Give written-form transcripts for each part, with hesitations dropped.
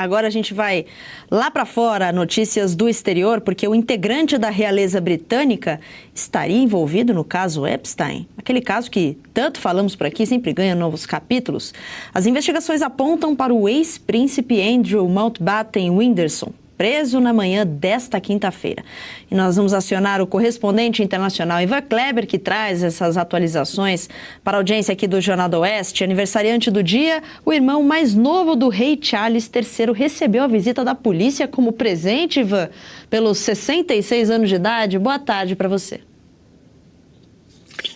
Agora a gente vai lá para fora, notícias do exterior, porque o integrante da realeza britânica estaria envolvido no caso Epstein. Aquele caso que tanto falamos por aqui, sempre ganha novos capítulos. As investigações apontam para o ex-príncipe Andrew Mountbatten Windsor, preso na manhã desta quinta-feira. E nós vamos acionar o correspondente internacional Ivan Kleber, que traz essas atualizações para a audiência aqui do Jornal do Oeste. Aniversariante do dia, o irmão mais novo do rei Charles III recebeu a visita da polícia como presente, Ivan, pelos 66 anos de idade. Boa tarde para você.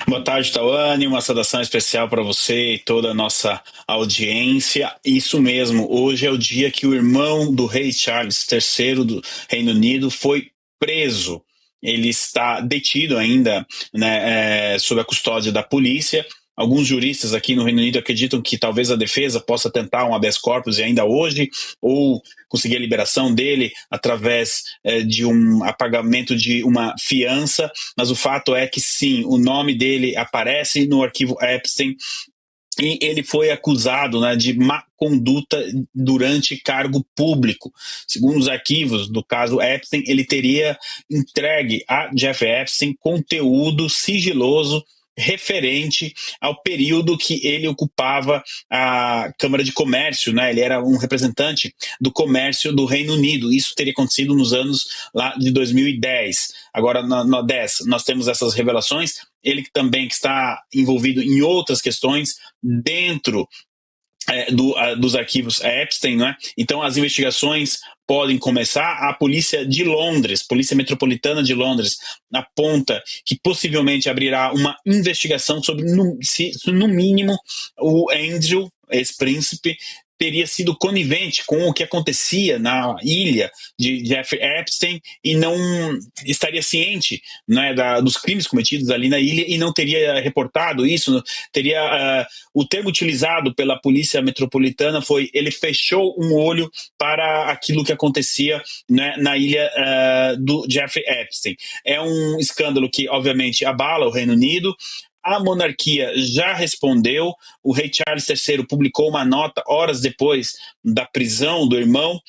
Boa tarde, Tawane. Uma saudação especial para você e toda a nossa audiência. Isso mesmo, hoje é o dia que o irmão do rei Charles III do Reino Unido foi preso. Ele está detido ainda, né, sob a custódia da polícia. Alguns juristas aqui no Reino Unido acreditam que talvez a defesa possa tentar um habeas corpus ainda hoje, ou conseguir a liberação dele através de um apagamento de uma fiança, mas o fato é que sim, o nome dele aparece no arquivo Epstein e ele foi acusado, né, de má conduta durante cargo público. Segundo os arquivos do caso Epstein, ele teria entregue a Jeff Epstein conteúdo sigiloso referente ao período que ele ocupava a Câmara de Comércio, né? Ele era um representante do comércio do Reino Unido. Isso teria acontecido nos anos lá de 2010. Agora, no 10, nós temos essas revelações. Ele também que está envolvido em outras questões dentro dos arquivos Epstein, né? Então as investigações podem começar. A polícia de Londres, Polícia Metropolitana de Londres, aponta que possivelmente abrirá uma investigação sobre se no mínimo o Andrew, esse príncipe, teria sido conivente com o que acontecia na ilha de Jeffrey Epstein e não estaria ciente, né, dos crimes cometidos ali na ilha e não teria reportado isso. O termo utilizado pela polícia metropolitana foi: ele fechou um olho para aquilo que acontecia, né, na ilha do Jeffrey Epstein. É um escândalo que obviamente abala o Reino Unido. A monarquia já respondeu. O rei Charles III publicou uma nota horas depois da prisão do irmão.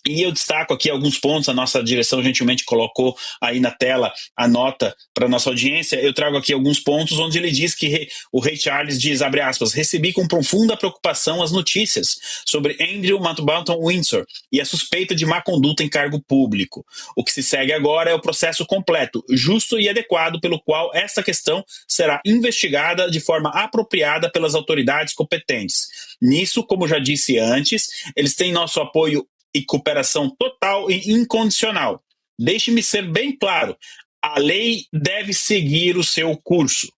E eu destaco aqui alguns pontos. A nossa direção gentilmente colocou aí na tela a nota para a nossa audiência. Eu trago aqui alguns pontos onde ele diz que o rei Charles diz, abre aspas, recebi com profunda preocupação as notícias sobre Andrew Mountbatten Windsor e a suspeita de má conduta em cargo público. O que se segue agora é o processo completo, justo e adequado, pelo qual esta questão será investigada de forma apropriada pelas autoridades competentes. Nisso, como já disse antes, eles têm nosso apoio e cooperação total e incondicional. Deixe-me ser bem claro, a lei deve seguir o seu curso.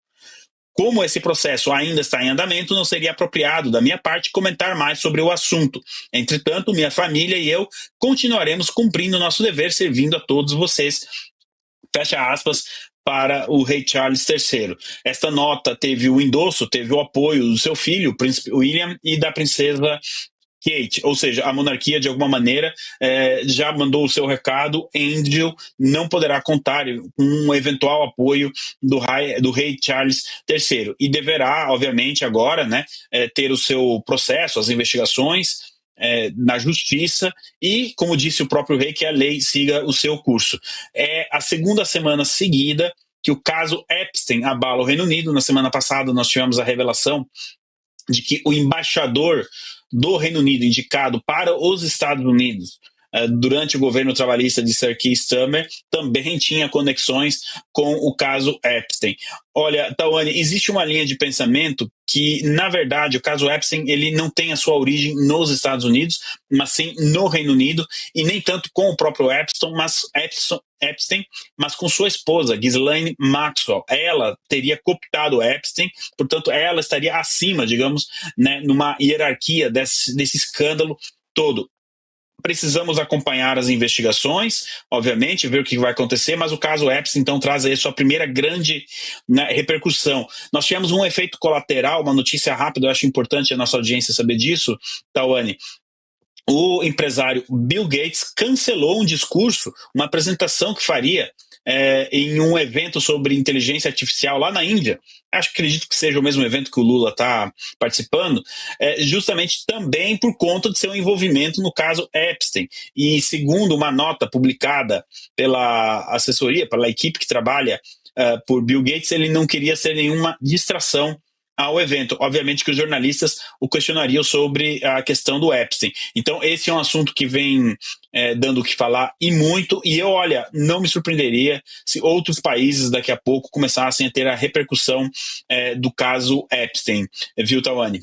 Como esse processo ainda está em andamento, não seria apropriado da minha parte comentar mais sobre o assunto. Entretanto, minha família e eu continuaremos cumprindo nosso dever, servindo a todos vocês. Fecha aspas, para o rei Charles III. Esta nota teve o endosso, teve o apoio do seu filho, o príncipe William, e da princesa Kate, ou seja, a monarquia de alguma maneira já mandou o seu recado. Andrew não poderá contar com um eventual apoio do rei Charles III e deverá, obviamente, agora, né, ter o seu processo, as investigações na justiça e, como disse o próprio rei, que a lei siga o seu curso. É a segunda semana seguida que o caso Epstein abala o Reino Unido. Na semana passada nós tivemos a revelação de que o embaixador do Reino Unido indicado para os Estados Unidos durante o governo trabalhista de Sir Keir Starmer também tinha conexões com o caso Epstein. Olha, Tawane, existe uma linha de pensamento que, na verdade, o caso Epstein ele não tem a sua origem nos Estados Unidos, mas sim no Reino Unido, e nem tanto com o próprio Epstein, mas com sua esposa, Ghislaine Maxwell. Ela teria cooptado Epstein, portanto, ela estaria acima, digamos, né, numa hierarquia desse escândalo todo. Precisamos acompanhar as investigações, obviamente, ver o que vai acontecer, mas o caso Epstein, então, traz aí a sua primeira grande, né, repercussão. Nós tivemos um efeito colateral, uma notícia rápida, eu acho importante a nossa audiência saber disso, Tawane. O empresário Bill Gates cancelou um discurso, uma apresentação que faria em um evento sobre inteligência artificial lá na Índia. Acredito que seja o mesmo evento que o Lula está participando, justamente também por conta de seu envolvimento no caso Epstein. E segundo uma nota publicada pela assessoria, pela equipe que trabalha por Bill Gates, ele não queria ser nenhuma distração ao evento. Obviamente que os jornalistas o questionariam sobre a questão do Epstein. Então esse é um assunto que vem dando o que falar e muito, e eu, olha, não me surpreenderia se outros países daqui a pouco começassem a ter a repercussão do caso Epstein. Viu, Tawane?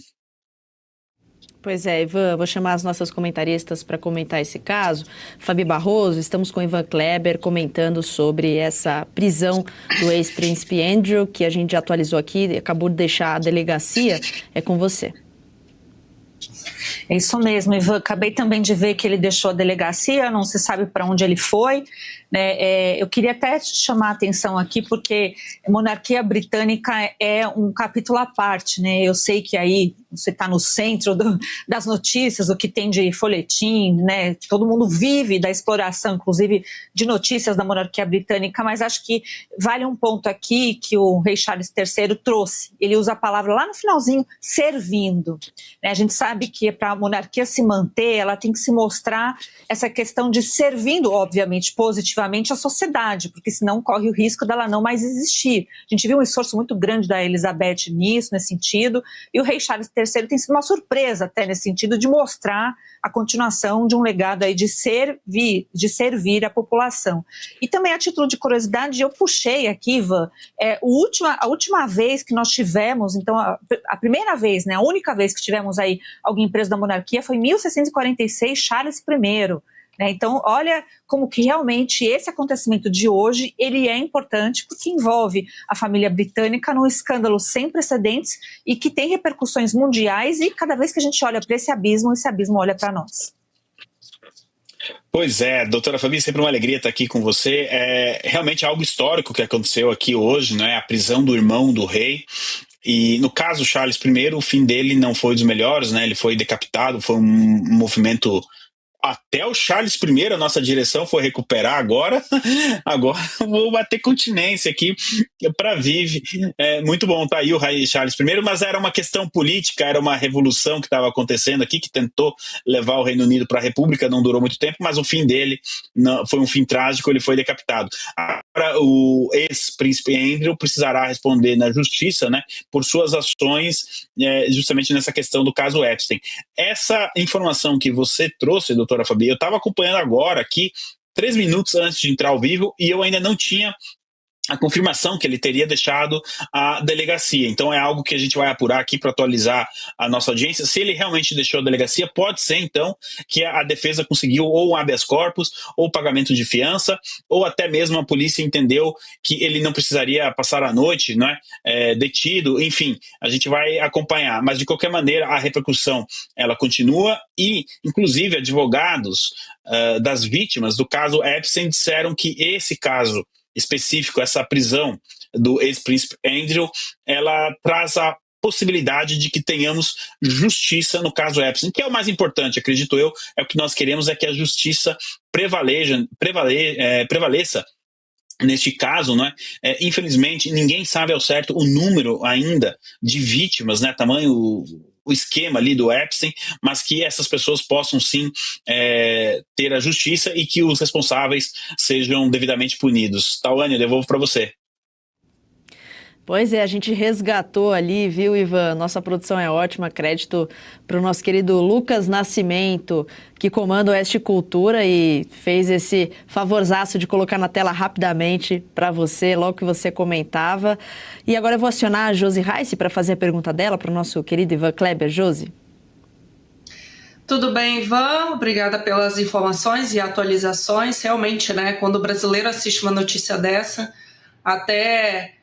Pois é, Ivan, vou chamar as nossas comentaristas para comentar esse caso. Fabi Barroso, estamos com Ivan Kleber comentando sobre essa prisão do ex-príncipe Andrew, que a gente já atualizou aqui, acabou de deixar a delegacia. É com você. É isso mesmo, Ivan. Acabei também de ver que ele deixou a delegacia, não se sabe para onde ele foi. Eu queria até chamar a atenção aqui, porque a monarquia britânica é um capítulo à parte, né? Eu sei que aí você está no centro das notícias, o que tem de folhetim, né? Todo mundo vive da exploração, inclusive, de notícias da monarquia britânica, mas acho que vale um ponto aqui que o rei Charles III trouxe. Ele usa a palavra lá no finalzinho, servindo. A gente sabe que para a monarquia se manter, ela tem que se mostrar essa questão de servindo, obviamente, positivamente a sociedade, porque senão corre o risco dela não mais existir. A gente viu um esforço muito grande da Elizabeth nisso, nesse sentido, e o rei Charles III tem sido uma surpresa até nesse sentido de mostrar a continuação de um legado aí de servir a população. E também, a título de curiosidade, eu puxei aqui, Ivan, a última vez que nós tivemos, então a primeira vez, né, a única vez que tivemos aí alguém preso da monarquia foi em 1646, Charles I. Então, olha como que realmente esse acontecimento de hoje, ele é importante porque envolve a família britânica num escândalo sem precedentes e que tem repercussões mundiais, e cada vez que a gente olha para esse abismo olha para nós. Pois é, doutora Fabi, sempre uma alegria estar aqui com você. É realmente algo histórico que aconteceu aqui hoje, né? A prisão do irmão do rei. E no caso Charles I, o fim dele não foi dos melhores, né? Ele foi decapitado, foi um movimento. Até o Charles I, a nossa direção foi recuperar agora. Agora vou bater continência aqui para Vive. Muito bom, tá aí o rei Charles I, mas era uma questão política, era uma revolução que estava acontecendo aqui, que tentou levar o Reino Unido para a República, não durou muito tempo, mas o fim dele foi um fim trágico, ele foi decapitado. Agora o ex-príncipe Andrew precisará responder na justiça, né, por suas ações, justamente nessa questão do caso Epstein. Essa informação que você trouxe, doutora Fabi, eu estava acompanhando agora aqui, 3 minutos antes de entrar ao vivo, e eu ainda não tinha a confirmação que ele teria deixado a delegacia. Então é algo que a gente vai apurar aqui para atualizar a nossa audiência. Se ele realmente deixou a delegacia, pode ser então que a defesa conseguiu ou um habeas corpus, ou pagamento de fiança, ou até mesmo a polícia entendeu que ele não precisaria passar a noite, não é, detido. Enfim, a gente vai acompanhar. Mas de qualquer maneira a repercussão ela continua, e inclusive advogados das vítimas do caso Epstein disseram que esse caso específico, essa prisão do ex-príncipe Andrew, ela traz a possibilidade de que tenhamos justiça no caso Epstein, que é o mais importante, acredito eu, é o que nós queremos, é que a justiça prevaleça neste caso, né? Infelizmente, ninguém sabe ao certo o número ainda de vítimas, né? Tamanho o esquema ali do Epstein, mas que essas pessoas possam sim ter a justiça e que os responsáveis sejam devidamente punidos. Tawane, eu devolvo para você. Pois é, a gente resgatou ali, viu, Ivan? Nossa produção é ótima, crédito para o nosso querido Lucas Nascimento, que comanda o Oeste Cultura e fez esse favorzaço de colocar na tela rapidamente para você, logo que você comentava. E agora eu vou acionar a Josi Reiss para fazer a pergunta dela para o nosso querido Ivan Kleber. Josi. Tudo bem, Ivan? Obrigada pelas informações e atualizações. Realmente, né, quando o brasileiro assiste uma notícia dessa, até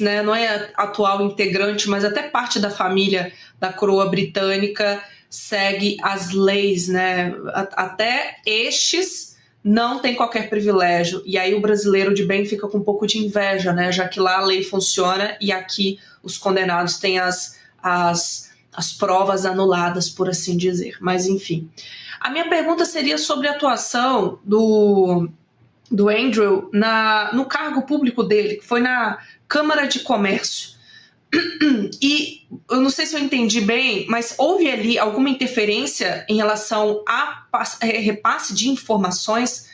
né, não é atual integrante, mas até parte da família da coroa britânica segue as leis, né? Até estes não tem qualquer privilégio. E aí o brasileiro de bem fica com um pouco de inveja, né? Já que lá a lei funciona e aqui os condenados têm as provas anuladas, por assim dizer. Mas enfim. A minha pergunta seria sobre a atuação do do Andrew no cargo público dele, que foi na Câmara de Comércio. E eu não sei se eu entendi bem, mas houve ali alguma interferência em relação a repasse de informações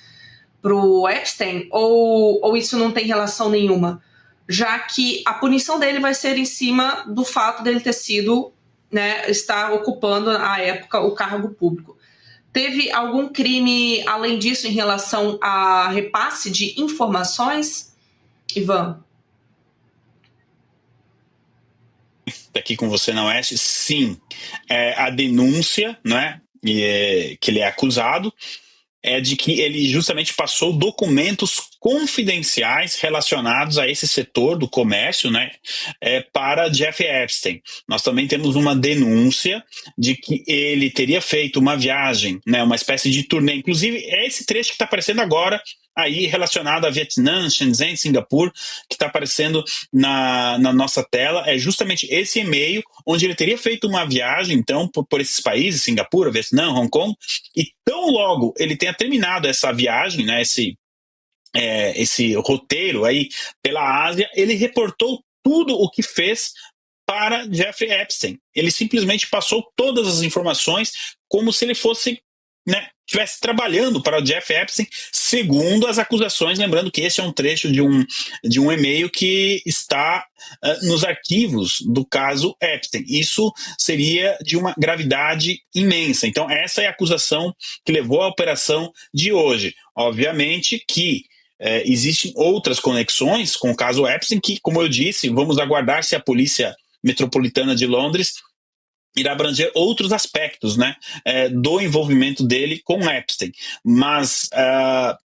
para o Epstein, ou isso não tem relação nenhuma? Já que a punição dele vai ser em cima do fato dele ter sido, né, estar ocupando à época o cargo público. Teve algum crime além disso em relação a repasse de informações, Ivan? Aqui com você na Oeste, sim. A denúncia, né, que ele é acusado, é de que ele justamente passou documentos confidenciais relacionados a esse setor do comércio, né, para Jeff Epstein. Nós também temos uma denúncia de que ele teria feito uma viagem, né, uma espécie de turnê. Inclusive, é esse trecho que está aparecendo agora aí relacionado a Vietnã, Shenzhen, Singapura, que está aparecendo na nossa tela, é justamente esse e-mail onde ele teria feito uma viagem, então, por esses países, Singapura, Vietnã, Hong Kong, e tão logo ele tenha terminado essa viagem, né, esse roteiro aí pela Ásia, ele reportou tudo o que fez para Jeffrey Epstein. Ele simplesmente passou todas as informações como se ele fosse, né, estivesse trabalhando para o Jeff Epstein, segundo as acusações, lembrando que esse é um trecho de um e-mail que está nos arquivos do caso Epstein. Isso seria de uma gravidade imensa. Então, essa é a acusação que levou à operação de hoje. Obviamente que existem outras conexões com o caso Epstein que, como eu disse, vamos aguardar se a Polícia Metropolitana de Londres irá abranger outros aspectos, né, do envolvimento dele com Epstein. Mas,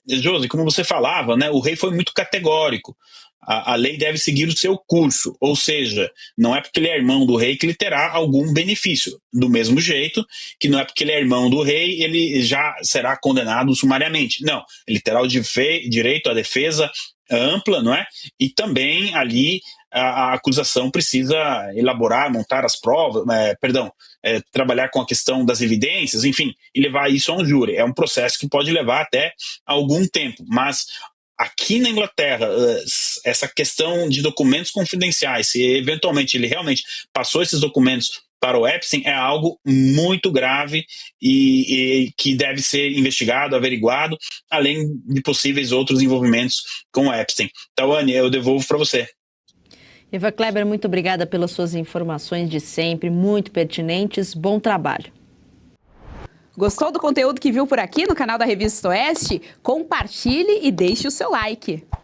Josi, como você falava, né, o rei foi muito categórico. A lei deve seguir o seu curso, ou seja, não é porque ele é irmão do rei que ele terá algum benefício. Do mesmo jeito que não é porque ele é irmão do rei, ele já será condenado sumariamente. Não, ele terá o direito à defesa ampla, não é? E também ali a acusação precisa elaborar, montar as provas, trabalhar com a questão das evidências, enfim, e levar isso a um júri. É um processo que pode levar até algum tempo, mas aqui na Inglaterra, essa questão de documentos confidenciais, se eventualmente ele realmente passou esses documentos para o Epstein, é algo muito grave e que deve ser investigado, averiguado, além de possíveis outros envolvimentos com o Epstein. Tawane, eu devolvo para você. Eva Kleber, muito obrigada pelas suas informações de sempre, muito pertinentes. Bom trabalho. Gostou do conteúdo que viu por aqui no canal da Revista Oeste? Compartilhe e deixe o seu like.